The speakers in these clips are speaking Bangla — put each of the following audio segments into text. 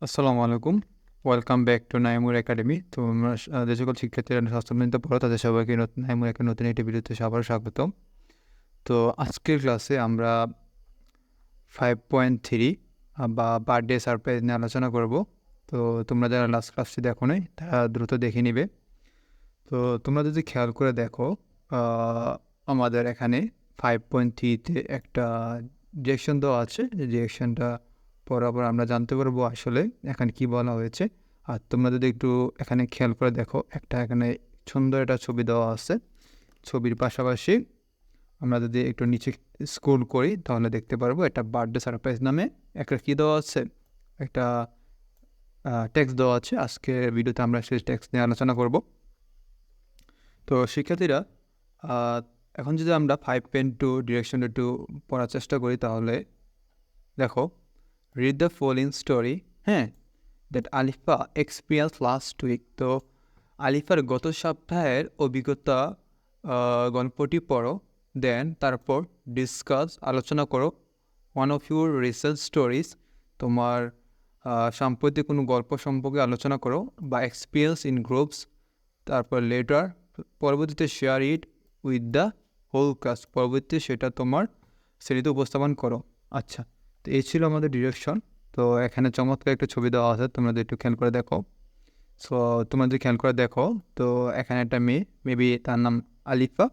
আসসালামু আলাইকুম। Welcome back to Naimur academy. তো আমরা যে সকল শিক্ষার্থীরা স্বাস্থ্যবিধিতে পড়ো তাদের সবাইকে নাইমুর একটা নতুন একটি ভিডিওতে সবার স্বাগতম। তো আজকের ক্লাসে আমরা 5.3 বা বার্থডে সারপ্রাইজ নিয়ে আলোচনা করব। তো তোমরা যারা লাস্ট ক্লাসটি দেখো নাই তারা দ্রুত দেখে নিবে। তো তোমরা যদি খেয়াল করে দেখো আমাদের এখানে 5.3-তে একটা ডিরেকশন দেওয়া আছে। যে ডিরেকশনটা পড়ার পর আমরা জানতে পারবো আসলে এখানে কি বলা হয়েছে। আর তোমরা যদি একটু এখানে খেয়াল করে দেখো, এখানে সুন্দর একটা ছবি দেওয়া আছে। ছবির পাশাপাশি আমরা যদি একটু নিচে স্ক্রল করি তাহলে দেখতে পারবো একটা বার্থডে সারপ্রাইজ নামে একটা কী দেওয়া আছে, একটা টেক্সট দেওয়া আছে। আজকের ভিডিওতে আমরা সেই টেক্সট নিয়ে আলোচনা করব। তো শিক্ষার্থীরা এখন যদি আমরা 5.2 ডিরেকশন একটু পড়ার চেষ্টা করি তাহলে দেখো, রিড দ্য ফলোইং স্টোরি, হ্যাঁ, that Alifa experience last week. তো আলিফার গত সপ্তাহের অভিজ্ঞতা গল্পটি পড়ো, দেন তারপর ডিসকাস আলোচনা করো one of your recent stories, তোমার সাম্প্রতিক কোনো গল্প সম্পর্কে আলোচনা করো বা এক্সপিরিয়েন্স ইন গ্রুপস। তারপর লেটার পরবর্তীতে share it with the whole class, পরবর্তীতে সেটা তোমার শ্রেণীতে উপস্থাপন করো। আচ্ছা, তো এই ছিল আমাদের ডিরেকশন। তো এখানে চমৎকার একটা ছবি দেওয়া আছে, তোমরা যদি একটু খেয়াল করে দেখো। সো তোমরা যদি খেয়াল করে দেখো তো এখানে একটা মেয়ে, মেবি তার নাম আলিফা,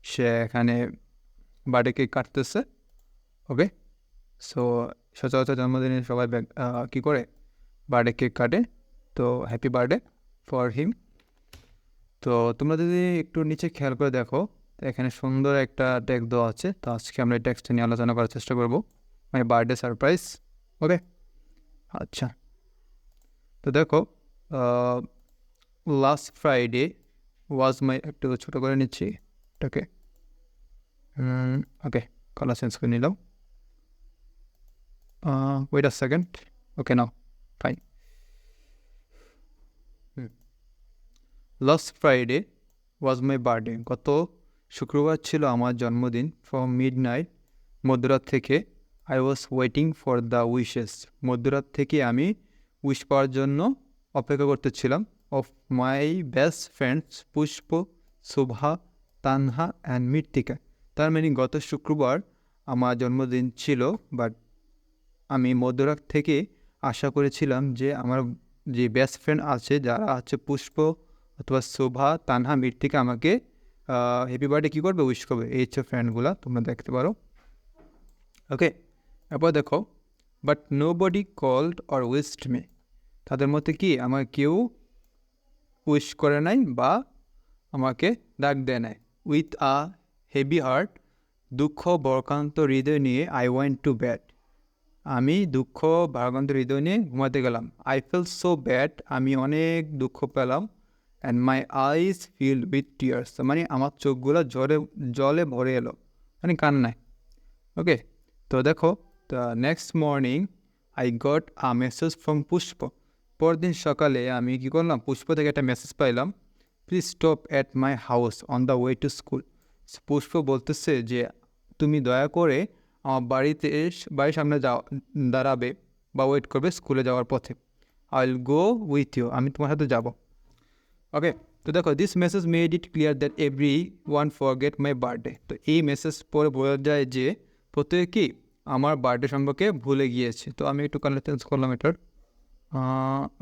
সে এখানে বার্থডে কেক কাটতেছে। ওকে, সো সচরাচর জন্মদিনে সবাই কী করে, বার্থডে কেক কাটে। তো হ্যাপি বার্থডে ফর হিম। তো তোমরা যদি একটু নিচে খেয়াল করে দেখো এখানে সুন্দর একটা টেক্সট দেওয়া আছে। তো আজকে আমরা এই টেক্সটটা নিয়ে আলোচনা করার চেষ্টা করব, মাই বার্থডে সারপ্রাইজ। ওকে, আচ্ছা, তো দেখো লাস্ট ফ্রাইডে ওয়াজ মাই, একটু ছোটো করে নিচ্ছি এটাকে। ওকে, কালার চেঞ্জ করে নিলাম। Wait a second. Okay, now fine. Last Friday was my birthday, গত শুক্রবার ছিল আমার জন্মদিন। ফ্রম মিড নাইট, মধ্যরাত থেকে, I was waiting for the wishes, মধ্যরাত থেকে আমি উইশ পাওয়ার জন্য অপেক্ষা করতেছিলাম। Of my best friends Pushpa, Shobha, Tanha and মৃত্তিকা। তার মানে গত শুক্রবার আমার জন্মদিন ছিল, বাট আমি মধ্যরাত থেকে আশা করেছিলাম যে আমার যে বেস্ট ফ্রেন্ড আছে, যারা আছে পুষ্প অথবা শোভা, তানহা, মৃত্তিকা, আমাকে হ্যাপি বার্থডে কী করবে, উইশ করবে। এই হচ্ছে ফ্রেন্ডগুলো, তোমরা দেখতে পারো। ওকে, এরপর দেখো, but nobody called or wished me, তাদের মধ্যে কি আমার কেউ উইশ করে নাই বা আমাকে ডাক দেয় নাই। উইথ আ হেভি হার্ট, দুঃখ বরকান্ত হৃদয় নিয়ে, আই ওয়েন্ট টু বেড, আমি দুঃখ ভারাক্রান্ত হৃদয় নিয়ে ঘুমাতে গেলাম। আই ফিল সো ব্যাড, আমি অনেক দুঃখ পেলাম। And my eyes fill with tears, মানে আমার চোখগুলো জলে ভরে এলো, মানে কান্নায়। ওকে, তো দেখো, the next morning I got a message from Pushpa, পরদিন সকালে আমি কী করলাম, পুষ্প থেকে একটা মেসেজ পাইলাম। Please stop at my house on the way to school, Pushpa বলতেছে যে তুমি দয়া করে আমার বাড়ির সামনে দাঁড়াবে বা ওয়েট করবে স্কুলে যাওয়ার পথে। I will go with you, আমি তোমার সাথে যাব। ওকে, তো দেখো, this message made it clear that everyone forget my birthday. তো এই মেসেজ পরে বোঝা যায় যে প্রত্যেকে কি আমার বার্থডে সম্পর্কে ভুলে গিয়েছে। তো আমি একটু কালার চেঞ্জ করলাম এটার।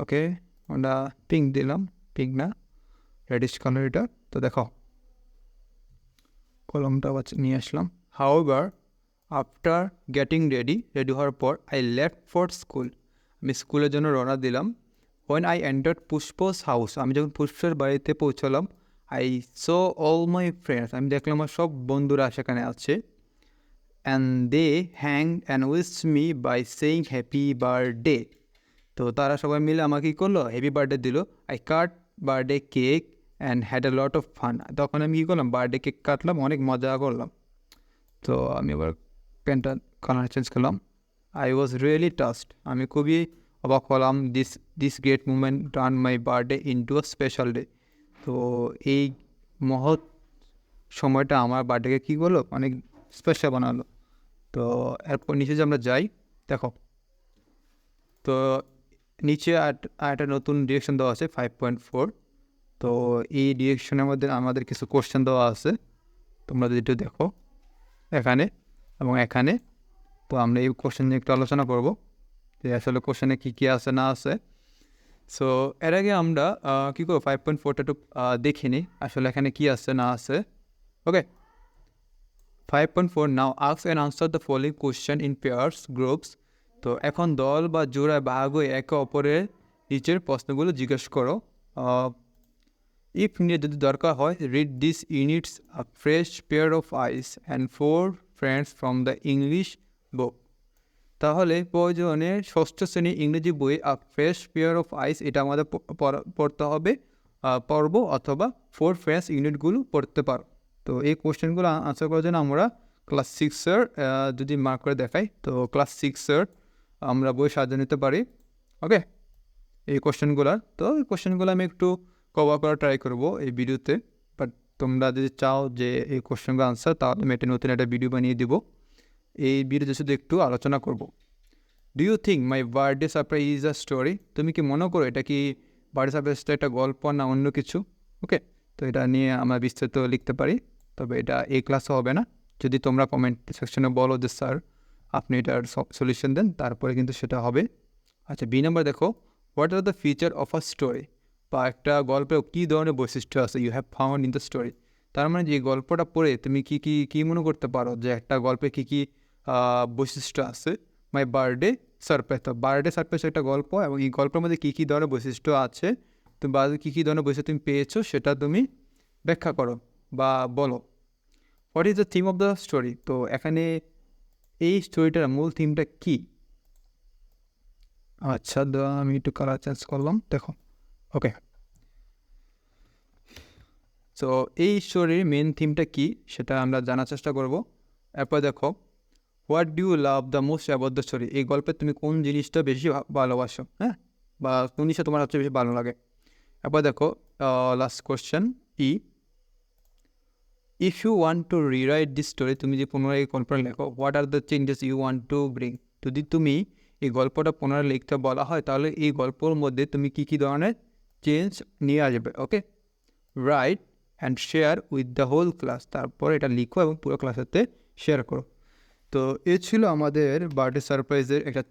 ওকে, আমরা পিঙ্ক দিলাম, পিঙ্ক না রেডিশ কালার এটা। তো দেখো, কলমটা আবার নিয়ে আসলাম। হাউএভার, আফটার গেটিং রেডি হওয়ার পর, আই লেফট ফর স্কুল, আমি স্কুলের জন্য রওনা দিলাম। When I entered Pushpa's house, আমি যখন পুষ্পের বাড়িতে পৌঁছলাম, I saw all my friends, আমি দেখলাম আমার সব বন্ধুরা সেখানে আছে। And they hang and wish me by saying happy birthday, তো তারা সবাই মিলে আমাকে কী করলো, হ্যাপি বার্থডে দিল। I cut birthday cake and had a lot of fun, তখন আমি কী করলাম, বার্থডে কেক কাটলাম, অনেক মজা করলাম। তো আমি আবার পেনটা কালার চেঞ্জ করলাম। আই ওয়াজ রিয়েলি টাচড, আমি খুবই অবাক হলাম। This great moment turn my birthday into a special day, তো এই মহৎ সময়টা আমার বার্থডেকে কী করলো, অনেক স্পেশাল বানালো। তো এরপর নিচে যে আমরা যাই, দেখো, তো নিচে একটা নতুন ডিরেকশন দেওয়া আছে 5.4। তো এই ডিরেকশনের মধ্যে আমাদের কিছু কোশ্চেন দেওয়া আছে, তোমরা যদি একটু দেখো এখানে এবং এখানে। তো আমরা এই কোশ্চেন নিয়ে একটু আলোচনা করব যে আসলে কোশ্চেনে কী কী আছে না আছে। সো এর আগে আমরা কী করবো 5.4টা একটু দেখে নিই আসলে এখানে কী আছে না আছে। Okay, 5.4 now ask and answer the following question in pairs groups. তো এখন দল বা জোড়ায় ভাগ হয়ে একে অপরের নিচের প্রশ্নগুলো জিজ্ঞেস করো। ইফ নিয়ে যদি দরকার হয়, read this unit's a fresh pair of eyes and 4 friends from the English book. তাহলে প্রয়োজনে ষষ্ঠ শ্রেণীর ইংরেজি বই a fresh pair of eyes এটা আমাদের পড়তে হবে পড়ব, অথবা 4 ফ্রেন্ডস ইউনিটগুলো পড়তে পারো। তো এই কোশ্চেনগুলো আনসার করার জন্য আমরা ক্লাস 6-এর যদি মার্ক করে দেখাই, তো ক্লাস 6-এর আমরা বই সাজিয়ে নিতে পারি। ওকে, এই কোশ্চেনগুলোর তো এই কোশ্চেনগুলো আমি একটু কভার করার ট্রাই করবো এই ভিডিওতে। বাট তোমরা যদি চাও যে এই কোশ্চেনগুলো আনসার, তাহলে আমি নতুন একটা ভিডিও বানিয়ে দিব। এই ভিডিওতে শুধু একটু আলোচনা করব। Do you think my birthday surprise is a story? তুমি কি মনে করো এটা কি বার্থডে সারপ্রাইজটা একটা গল্প না অন্য কিছু? ওকে, তো এটা নিয়ে আমরা বিস্তারিত লিখতে পারি, তবে এটা এই ক্লাসে হবে না। যদি তোমরা কমেন্ট সেকশনে বলো যে স্যার আপনি এটার সলিউশন দেন, তারপরে কিন্তু সেটা হবে। আচ্ছা, বি নাম্বার দেখো, what are the feature of a story? বা একটা গল্পের কী ধরনের বৈশিষ্ট্য আছে you have found in the story. তার মানে যে গল্পটা পড়ে তুমি কী মনে করতে পারো যে একটা গল্পে কী বৈশিষ্ট্য আছে। মাই বার্থডে সারপ্রাইজ, তো বার্থডে সারপ্রাইজ একটা গল্প, এবং এই গল্পের মধ্যে কী ধরনের বৈশিষ্ট্য আছে, তুমি বা কী ধরনের বৈশিষ্ট্য তুমি পেয়েছো সেটা তুমি ব্যাখ্যা করো বা বলো। What is the theme of the story? তো এখানে এই স্টোরিটার মূল থিমটা কী? আচ্ছা, আমি একটু কালার চেঞ্জ করলাম, দেখো। ওকে, সো এই স্টোরির মেন থিমটা কী সেটা আমরা জানার চেষ্টা করব। এরপর দেখো, what do you love the most about the story? এই গল্পে তুমি কোন জিনিসটা বেশি ভালোবাসো, হ্যাঁ, বা কোন জিনিসটা তোমার সবচেয়ে বেশি ভালো লাগে। এরপর দেখো last question if you want to rewrite this story, তুমি যে পুনরায় এই গল্পটা লেখো, what are the changes you want to bring? যদি তুমি এই গল্পটা পুনরায় লিখতে বলা হয়, তাহলে এই গল্পের মধ্যে তুমি কী ধরনের চেঞ্জ নিয়ে আসবে। Okay, right and share with the whole class. তারপর এটা লিখো এবং পুরো ক্লাসেতে শেয়ার করো। তো এ ছিল আমাদের বার্থডে সারপ্রাইজের একটা